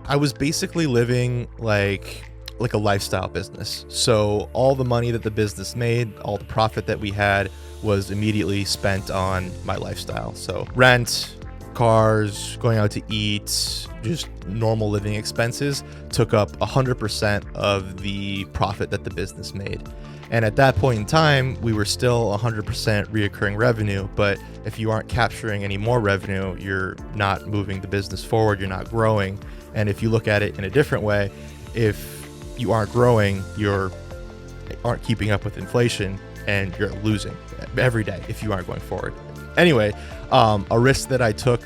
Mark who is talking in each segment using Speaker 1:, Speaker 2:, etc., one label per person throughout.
Speaker 1: I was basically living like a lifestyle business. So all the money that the business made, all the profit that we had was immediately spent on my lifestyle. So rent, cars, going out to eat, just normal living expenses took up 100% of the profit that the business made. And at that point in time, we were still 100% reoccurring revenue. But if you aren't capturing any more revenue, you're not moving the business forward, you're not growing. And if you look at it in a different way, if you aren't growing, you aren't keeping up with inflation, and you're losing every day if you aren't going forward. Anyway, a risk that I took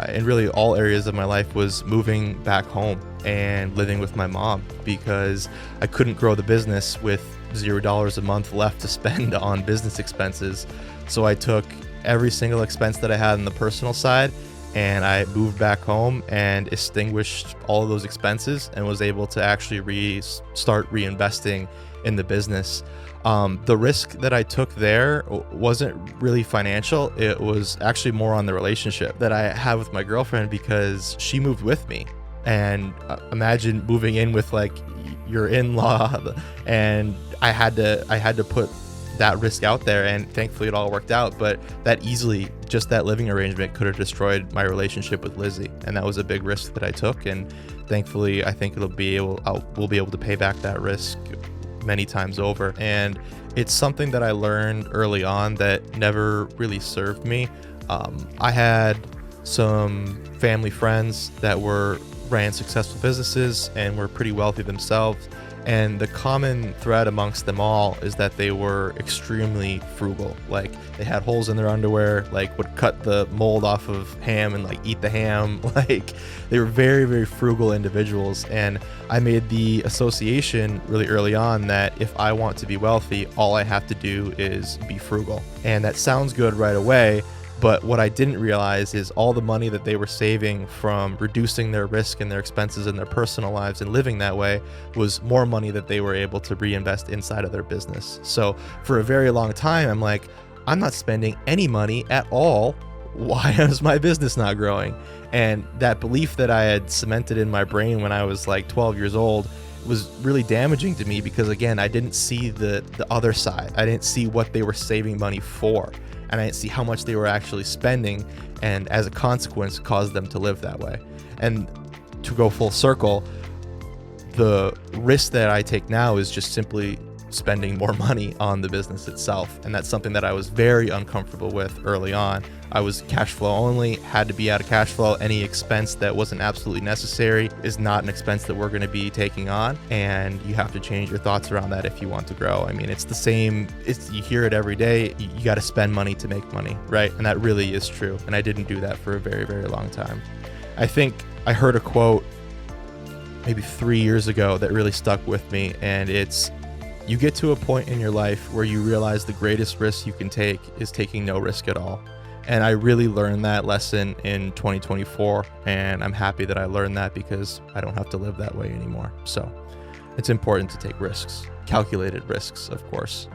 Speaker 1: in really all areas of my life was moving back home and living with my mom, because I couldn't grow the business with $0 a month left to spend on business expenses. So I took every single expense that I had on the personal side, and I moved back home and extinguished all of those expenses and was able to actually start reinvesting in the business. The risk that I took there wasn't really financial. It was actually more on the relationship that I have with my girlfriend, because she moved with me. And imagine moving in with like your in-law, and I had to put that risk out there, and thankfully it all worked out. But just that living arrangement could have destroyed my relationship with Lizzie, and that was a big risk that I took. And thankfully, I think we'll be able to pay back that risk many times over. And it's something that I learned early on that never really served me. I had some family friends that ran successful businesses and were pretty wealthy themselves. And the common thread amongst them all is that they were extremely frugal. Like, they had holes in their underwear, like would cut the mold off of ham and like eat the ham. Like, they were very, very frugal individuals. And I made the association really early on that if I want to be wealthy, all I have to do is be frugal. And that sounds good right away. But what I didn't realize is all the money that they were saving from reducing their risk and their expenses in their personal lives and living that way was more money that they were able to reinvest inside of their business. So for a very long time, I'm like, I'm not spending any money at all. Why is my business not growing? And that belief that I had cemented in my brain when I was like 12 years old was really damaging to me, because again, I didn't see the other side. I didn't see what they were saving money for. And I didn't see how much they were actually spending, and as a consequence caused them to live that way. And to go full circle, the risk that I take now is just simply spending more money on the business itself. And that's something that I was very uncomfortable with early on. I was cash flow only, had to be out of cash flow. Any expense that wasn't absolutely necessary is not an expense that we're going to be taking on. And you have to change your thoughts around that if you want to grow. I mean, it's the same. You hear it every day. You got to spend money to make money, right? And that really is true. And I didn't do that for a very, very long time. I think I heard a quote maybe 3 years ago that really stuck with me. And it's, you get to a point in your life where you realize the greatest risk you can take is taking no risk at all. And I really learned that lesson in 2024. And I'm happy that I learned that, because I don't have to live that way anymore. So it's important to take risks, calculated risks, of course.